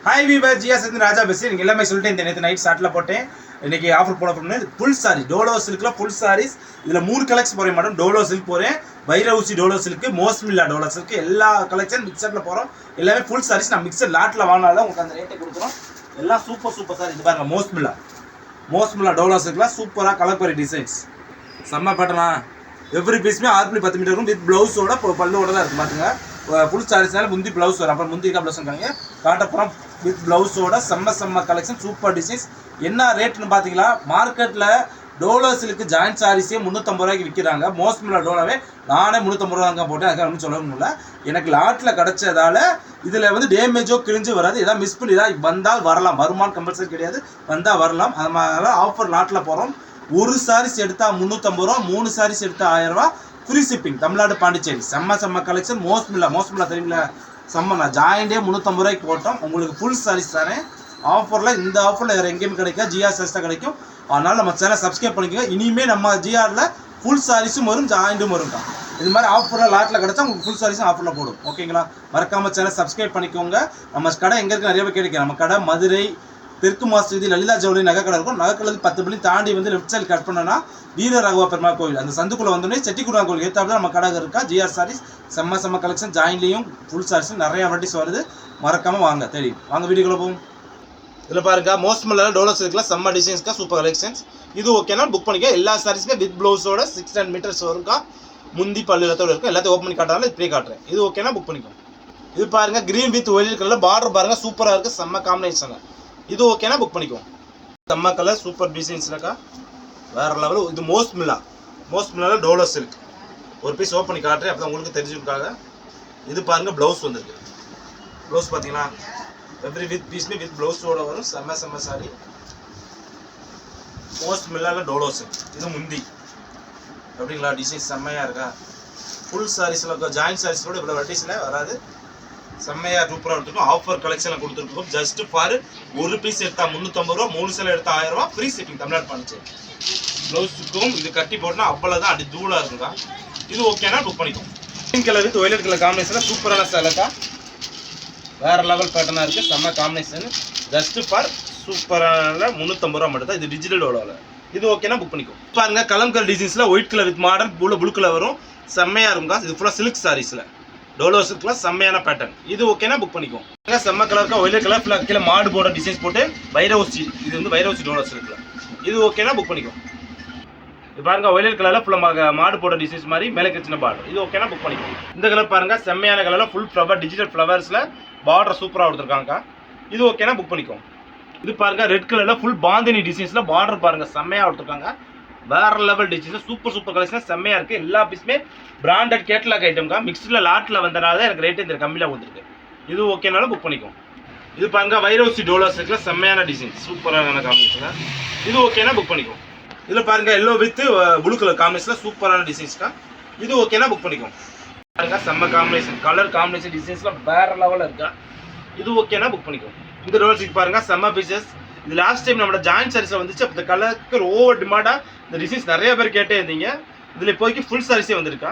Hi viewer ஜியா சேர்ந்து ராஜா பேசி நீங்கள் எல்லாமே சொல்லிட்டு இந்த நேற்று நைட் ஷார்ட்டில் போட்டேன். இன்றைக்கி ஆஃபர் போட போகிறேன். ஃபுல் சாரி டோலோ சில்கில் ஃபுல் சாரீஸ். இதில் 3 கலெக்ஷன் போகிறேன் மேடம். டோலோ சில்க் போகிறேன், வைரவுசி டோலோ சில்க்கு, மோஸ்மில்லா டோலோ சில்க்கு, எல்லா கலெக்ஷன் மிக்சரில் போகிறோம். எல்லாமே ஃபுல் சாரீஸ். நான் மிக்சர் லாட்டில் வாங்கினாலும் உங்களுக்கு அந்த ரேட்டை கொடுக்குறோம். எல்லாம் சூப்பர் சாரி. இது பாருங்கள், மோஸ்மில்லா டோலோ சில்கில் சூப்பராக கலர் டிசைன்ஸ் செம்ம பேட்டர்னா. எவ்ரி பீஸுமே 6 10 மீட்டர் வரும். வித் ப்ளவுஸோட பல்லுவோட தான் இருக்குது. பார்த்துங்க, ஃபுல் சாரீஸ்னால முந்தி ப்ளவுஸ் வரும். அப்புறம் முந்திக்கா ப்ளவுஸ் இருக்காங்க காட்டப்புறம் வித் ப்ளவுஸோட செம்ம கலெக்ஷன் சூப்பர் டிசைன்ஸ். என்ன ரேட்னு பார்த்தீங்களா, மார்க்கெட்டில் டோலோ சில்க்கு ஜாயின்ட் சாரீஸே 350 ரூபாய்க்கு விற்கிறாங்க. மோஸ்ட்மில்லா டோலோவே நானே 350 ரூபா தான் போட்டேன். அதுக்காக சொல்ல முடியல. எனக்கு லாட்டில் கிடச்சதால இதில் வந்து டேமேஜோ கிழிஞ்சு வராது. எதாவது மிஸ் பண்ணி தான் வந்தால் வரலாம், வருமானம் கம்பல்சரி கிடையாது, வந்தால் வரலாம். அதனால ஆஃபர் லாட்டில் போகிறோம். ஒரு சாரீஸ் எடுத்தால் 350 ரூபா, 3 சாரீஸ் எடுத்தால் 1000 ரூபா, ஃப்ரீ ஷிப்பிங். தமிழ்நாடு பாண்டிச்சேரி. செம்ம கலெக்ஷன். மோஸ்ட்மில்லா தெரியுமில்ல, நான் ஜாயிண்டே 350 ரூபாய்க்கு போட்டோம். உங்களுக்கு ஃபுல் சாரீஸ் தரேன் ஆஃபரில். இந்த ஆஃபரில் வேறு எங்கேயுமே கிடைக்கும், ஜிஆர் சாரீஸ் தான் கிடைக்கும். அதனால் நம்ம சேனல் சப்ஸ்கிரைப் பண்ணிக்கோங்க. இனிமேல் நம்ம ஜிஆரில் ஃபுல் சாரீஸும் வரும், ஜாயிண்ட்டும் வரும்க்கா. இது மாதிரி ஆஃபரில் லாட்டில் கிடச்சா உங்களுக்கு ஃபுல் சாரீஸும் ஆஃபரில் போடும். ஓகேங்களா? மறக்காமல் சேனல் சப்ஸ்கிரைப் பண்ணிக்கோங்க. நம்ம கடை எங்கே இருக்குது, நிறைய பேர் கிடைக்கும். நம்ம கடை மதுரை தெற்கு மாஸ்டர் லலிதா ஜவுளி நகை கடை இருக்கும். நகை கடை 10 மணி தாண்டி வந்து லெஃப்ட் சைடு கட் பண்ணனா வீர ராகவா பெருமாள் கோவில், அந்த சந்துக்குள்ளே வந்தோடனே செட்டிக்குடா கோவில் ஏற்றாப்புல நம்ம கடை இருக்கா. ஜிஆர் சாரீஸ் செம்ம கலெக்ஷன். ஜாயின்லேயும் ஃபுல் சாரீஸும் நிறைய வெரைட்டிஸ் வருது. மறக்காமல் வாங்க, தெரியும். வாங்க வீடியோக்குள்ளே போகும். இதில் பாருங்க, மோஸ்ட்மில்லா டோலோ சில்க்ல செம்ம டிசைன்ஸ்க்கா, சூப்பர் கலெக்ஷன்ஸ். இது ஓகேனா புக் பண்ணிக்க. எல்லா சாரீஸுமே வித் ப்ளவுஸோட 610 மீட்டர்ஸ் வரும்க்கா. முந்தி பல்லு எல்லாத்தோட இருக்கும். எல்லாத்தையும் ஓப்பன் பண்ணி காட்டுறாங்க, இப்படியே காட்டுறேன். இது ஓகேனா புக் பண்ணிக்கோ. இது பாருங்க, green with white colour border பாருங்க, சூப்பராக இருக்குது, செம்ம காம்பினேஷன். இது ஓகேனா புக் பண்ணிக்கோ. செம்ம கலர், சூப்பர் டிசைன்ஸ்லக்கா, வேற லெவல். இது மோஸ்ட்மில்லா டோலோ சில்க். ஒரு பீஸ் ஓப்பன் பண்ணி காட்டுறேன், அப்போ உங்களுக்கு தெரிஞ்சுக்காக. இது பாருங்க, ப்ளவுஸ் வந்துருக்கு. ப்ளவுஸ் பார்த்தீங்களா, எவ்ரி வித் பீஸ்மே வித் ப்ளவுஸோட வரும். செம்ம சாரி. மோஸ்ட்மில்லா டோலோ சில்க். இது முந்தி அப்படிங்களா, டிசைன் செம்மையாக இருக்கா. ஃபுல் சாரீஸில் ஜாயின்ட் சாரீஸோட இவ்வளோ வெரைட்டிஸில் வராது. செம்மையாக சூப்பராக எடுத்துருக்கோம். ஆஃபர் கலெக்ஷனில் கொடுத்துருக்கோம். ஜஸ்ட் ஃபார் ஒரு பீஸ் எடுத்தால் 350 ரூபா, 3 சேலை எடுத்தால் 1000 ரூபா, ஃப்ரீ ஷிப்பிங். தமிழ்நாடு பாண்டிச்சேரி. ப்ளவுஸுக்கும் இது கட்டி போட்டுனா அவ்வளோதான், அடி தூளாக இருக்குங்க. இது ஓகேனா புக் பண்ணிக்கோங்க. Green colour with violet colour காம்பினேஷனில் சூப்பரான சேலைக்கா, வேறு லெவல் பேட்டர்னாக இருக்குது, செம்ம காம்பினேஷன். ஜஸ்ட் ஃபார் சூப்பரான 350 ரூபா மட்டும் தான். இது டிஜிட்டல் டோலோவில். இது ஓகேனா புக் பண்ணிக்கோ. பாருங்க, கலர் டிசைன்ஸில் white colour with model blue colour வரும். செம்மையாக இருக்குங்க. இது ஃபுல்லாக சில்க் சாரீஸில் டோலோ சில்க்லாம் செம்மையான பேட்டர்ன். இது ஓகேனா புக் பண்ணிக்கோ. செம்ம கலருக்கா, ஒயிட் கலர் ஃபுல்லாக கீழே மாடு போட டிசைன்ஸ் போட்டு வைரவுசி. இது வந்து வைரவுசி டோலோ சில்க்ல. இது ஓகேனா புக் பண்ணிக்கோ. இது பாருங்க, ஒயிட் கலரில் ஃபுல்லாக மாடு போட டிசைன்ஸ் மாதிரி மேலே சின்ன பார்டர். இது ஓகேனா புக் பண்ணிக்கோ. இந்த கலர் பாருங்க, செம்மையான கலரில் ஃபுல் ஃப்ளவர் டிஜிட்டல் ஃப்ளவர்ஸில் பார்டர் சூப்பராக கொடுத்துருக்காங்கக்கா. இது ஓகேனா புக் பண்ணிக்கோ. இது பாருங்க, ரெட் கலரில் ஃபுல் பாந்தினி டிசைன்ஸில் பார்டர் பாருங்க, செம்மையாக கொடுத்துருக்காங்க. வேற லெவல் டிசைன்ஸ், சூப்பர் கலெக்ஷன், செம்மையாக இருக்குது. எல்லா பீஸுமே பிராண்டட் கேட்லாக் ஐட்டம்க்கா. மிக்ஸ்டில் லாட்டில் வந்தனால எனக்கு ரேட்டு இந்த கம்மியில் வந்துருக்கு. இது ஓகேனாலும் புக் பண்ணிக்கோ. இது பாருங்க, வைரவுசி டோலோ சில்க்ல செம்மையான டிசைன், சூப்பரான காம்பினேஷன். இது ஓகேனா புக் பண்ணிக்கோ. இதில் பாருங்க, எல்லோ வித் ப்ளூ கலர் காம்பினேஷனில் சூப்பரான டிசைன்ஸ்க்கா. இது ஓகேனா புக் பண்ணிக்கோ. பாருங்க, செம்ம காம்பினேஷன், கலர் காம்பினேஷன் டிசைன்ஸ்லாம் வேற லெவலில் இருக்கா. இது ஓகேனா புக் பண்ணிக்கோ. இந்த டோலோ சில்க் பாருங்க, செம்ம பீசஸ். இது லாஸ்ட் டைம் நம்மளோட ஜாயின்ட் சாரீஸில் வந்துச்சு. அப்போ இந்த கலருக்கு ஓவர் டிமாண்டாக இந்த டிசைன்ஸ் நிறைய பேர் கேட்டே இருந்தீங்க. இதில் இப்போதைக்கு ஃபுல் சாரீஸே வந்திருக்கா.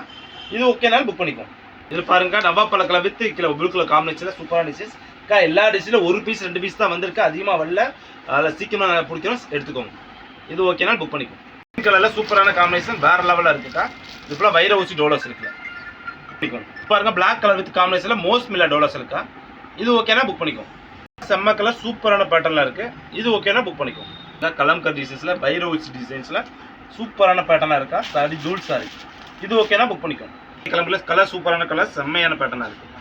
இது ஓகேனாலும் புக் பண்ணிக்கோ. இதில் பாருங்க, நவாப்பழ கலர் வித் ப்ளூ கலர் காம்பினேஷனில் சூப்பரான டிசைன்ஸ். எல்லா டிசைனில் ஒரு பீஸ் 2 பீஸ் தான் வந்திருக்கு, அதிகமாக வரல. அதில் சீக்கிரமாக பிடிக்கணும், எடுத்துக்கோங்க. இது ஓகேனா புக் பண்ணிக்கோ. கிரீன் கலரில் சூப்பரான காம்பினேஷன், வேற லெவலாக இருக்குக்கா. இது ஃபுல்லாக வைரவுசி டோலோ சில்க்ல பிடிக்கும். பாருங்க, பிளாக் கலர் வித் காம்பினேஷனில் மோஸ்ட்மில்லா டோலோ சில்க்கா. இது ஓகேனா புக் பண்ணிக்கோ. செம்ம கலர், சூப்பரான பேட்டர்னில் இருக்குது. இது ஓகேனா புக் பண்ணிக்கோ. கலம்கர் டிசைன்ஸில் வைரவுசி டிசைன்ஸில் சூப்பரான பேட்டர்னாக இருக்கா. Sorry joule sorry. இது ஓகேனா புக் பண்ணிக்கோ. கலர் சூப்பரான கலர், செம்மையான பேட்டர்னாக இருக்குது.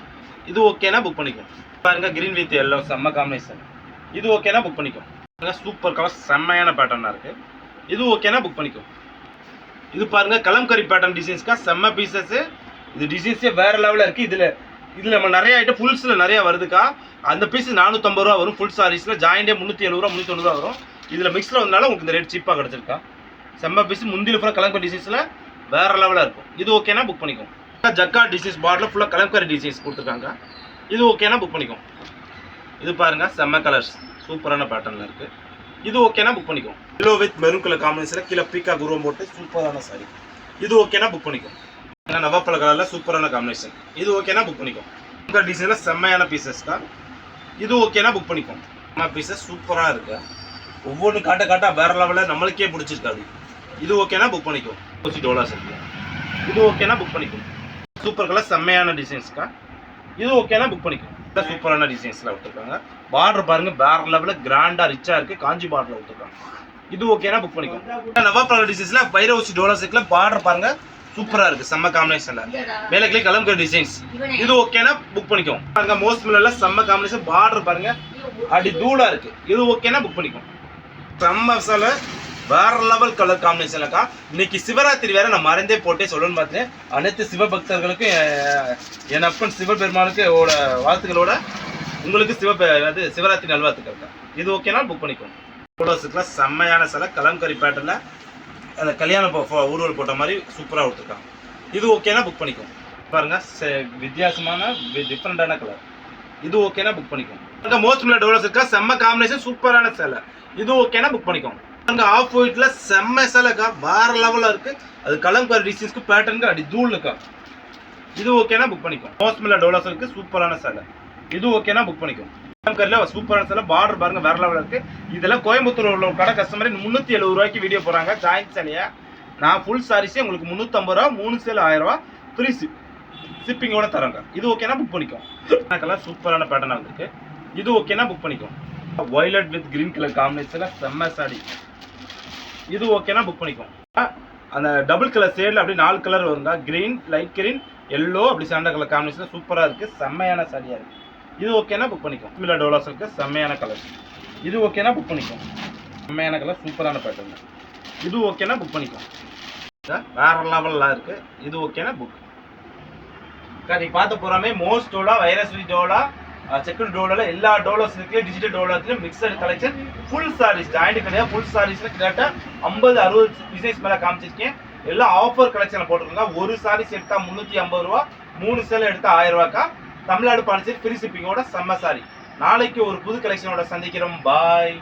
இது ஓகேனா புக் பண்ணிக்கோ. பாருங்க, கிரீன் வித் எல்லோ செம்ம காம்பினேஷன். இது ஓகேனா புக் பண்ணிக்கோ. சூப்பர் கலர், செம்மையான பேட்டர்னாக இருக்குது. இது ஓகேனா புக் பண்ணிக்கோ. இது பாருங்க, கலம்கரி பேட்டர்ன் டிசைன்ஸ்க்கா, செம்ம பீசஸ். இது டிசைன்ஸே வேறு லெவலில் இருக்குது. இதில் நம்ம நிறைய ஐட்டம் ஃபுல்ஸில் நிறையா வருதுக்கா. அந்த பீஸ் 450 ரூபா வரும். ஃபுல் சாரீஸில் ஜாயிண்டே 370 ரூபா 390 ரூபா வரும். இதில் மிக்ஸில் வந்தனால உங்களுக்கு இந்த ரேட் சீப்பாக கிடச்சிருக்கா. செம்ம பீஸ், முந்தியில் ஃபுல்லாக கலம்கரி டிசைன்ஸில் வேறு லெவலாக இருக்கும். இது ஓகேனா புக் பண்ணிக்கோ. ஜக்கா டிசைன்ஸ் பார்டரில் ஃபுல்லாக கலம்கரி டிசைன்ஸ் கொடுத்துருக்காங்க. இது ஓகேனா புக் பண்ணிக்கோ. இது பாருங்கள், செம்ம கலர்ஸ், சூப்பரான பேட்டர்னில் இருக்குது. இது ஓகேனா புக் பண்ணிக்கோ. எல்லோ வித் மெரூன் கலர் காம்பினேஷனில் கீழே பீக்கா குருவம் போட்டு சூப்பரான சாரி. இது ஓகேனா புக் பண்ணிக்கோ. நவாப்பழ கலரில் சூப்பரான காம்பினேஷன். இது ஓகேனா புக் பண்ணிக்கோ. இந்த டிசைனில் செம்மையான பீசஸ் தான். இது ஓகேனா புக் பண்ணிக்கோங்க. நம்ம பீஸஸ் சூப்பரா இருக்கு. ஒவ்வொரு காட்ட வேற லெவல்ல நம்மளுக்கே பிடிச்சிருக்காது. இது ஓகேனா புக் பண்ணிக்கோ. $50 இருக்கு. இது ஓகேனா புக் பண்ணிக்கோ. சூப்பர் கலர் செம்மையான டிசைன்ஸ்க்கா. இது ஓகேனா புக் பண்ணிக்கோ. இந்த சூப்பரான டிசைன்ஸ்ல விட்டுருக்காங்க. பார்டர் பாருங்க வேற லெவல்ல கிராண்டா ரிச்சா இருக்கு. காஞ்சி பார்டர்ல விட்டுருக்காங்க. இது ஓகேனா புக் பண்ணிக்கோ. நவாப் கலர் டிசைன்ஸ்ல $50 இருக்குல பார்டர் பாருங்க சூப்பரா இருக்கு. செம்ம காம்பினேஷன்ல. மேல கிளே கலம்கர் டிசைன்ஸ். இது ஓகேனா புக் பண்ணிக்கோ. பாருங்க மோஸ்ட் மில்லர்ல செம்ம காம்பினேஷன் பார்டர் பாருங்க அடி தூளா இருக்கு. இது ஓகேனா புக் பண்ணிக்கோ. செம்ம சால வேற லெவல் கலர் காம்பினேஷன்லக்கா. இன்னைக்கு சிவராத்திரி வேற நான் மறந்தே போட்டே சொல்லணும்னு பார்த்தேன். அனைத்து சிவபக்தர்களுக்கும் என் அப்பன் சிவபெருமானுக்கு வாழ்த்துக்களோட உங்களுக்கு சிவராத்திரி நல்வாழ்த்துக்கள். இது ஓகேனா புக் பண்ணிக்கோங்க. ஃபோட்டோஸுக்குலாம் செம்மையான சில கலம்கரி பேட்டர்ல அந்த கல்யாண ஊர்வல் போட்ட மாதிரி சூப்பராக கொடுத்துருக்காங்க. இது ஓகேனா புக் பண்ணிக்கோங்க. பாருங்க வித்தியாசமான டிஃப்ரெண்டான கலர். இது ஓகேனா புக் பண்ணிக்கோங்க. அங்கே மோஸ்ட் மில்லர் டோலர்ஸ் இருக்கா செம்ம காம்பினேஷன் சூப்பரான சேலை. இது ஓகேனா புக் பண்ணிக்கோங்க. அங்கே ஆஃப் ஒயிட்ல செம்ம சேலைக்கா வேற லெவலில் இருக்கு. அது கலம்கரி டிசைன்ஸ்க்கு பேட்டர்னுக்கு அடி தூள் இருக்கா. இது ஓகேனா புக் பண்ணிக்கோங்க. மோஸ்ட் மில்லர் டோலர்ஸ் இருக்கு சூப்பரான சேலை. இது ஓகேனா புக் பண்ணிக்கோங்க. கலம்கரில சூப்பரான சேலை பார்டர் பாருங்க வேற லெவலில் இருக்கு. இதெல்லாம் கோயம்புத்தூர் உள்ள கடை கஸ்டமர் $370 வீடியோ போறாங்க. ஜாயிண்ட் சேலையா நான் ஃபுல் சாரீஸே உங்களுக்கு $350, 3 சேலை $1000 ஃப்ரீ ஷிப்பிங்கோட தராங்க. இது ஓகேனா புக் பண்ணிக்கோங்க. கலர் சூப்பரான பேட்டர்னா இருக்கு. இது ஓகேனா புக் பண்ணிக்கோங்க. வயலட் வித் கிரீன் கலர் காம்பினேஷன்ல செம்ம சாரி. இது ஓகேனா புக் பண்ணிக்கோங்க. அந்த டபுள் கலர் ஷேட்ல அப்படி 4 கலர் வருங்க. கிரீன், லைட் கிரீன், எல்லோ அப்படி சாண்டா கலர் காம்பினேஷன் சூப்பரா இருக்கு. செம்மையான சாரியா இருக்கு. இது ஓகேனா புக் பண்ணிக்கோங்க. மில்லர் டோலர்ஸ் இருக்கு செம்மையான கலர். இது ஓகேனா புக் பண்ணிக்கோங்க. செம்மையான கலர் சூப்பரான பேட்டர்ன். இது ஓகேனா புக் பண்ணிக்கோங்க. வேற லெவல்ல இருக்கு. இது ஓகேனா புக். நீங்க பார்த்து போறாமே மோஸ்ட் டோலா, வைரஸ்வி டோலா, செக்குடு டோலால எல்லா டோலர்ஸ் இருக்கு. டிஜிட்டல் டோலர்ஸ்ல mixed collection full saris joint கிடையாது. ஃபுல் சாரீஸ்ல கிட்டத்தட்ட 50-60 டிசைன்ஸ் மேல காமிச்சிருக்கேன். எல்லாம் ஆஃபர் கலெக்ஷன்ல போட்டுருக்காங்க. ஒரு சாரீஸ் எடுத்தா $350, 3 சேலை எடுத்தா $1000. தமிழ்நாடு பாண்டிச்சேரி ஃப்ரீ ஷிப்பிங்கோட செம்ம சாரி. நாளைக்கு ஒரு புது கலெக்ஷனோட சந்திக்கிறோம். பாய்.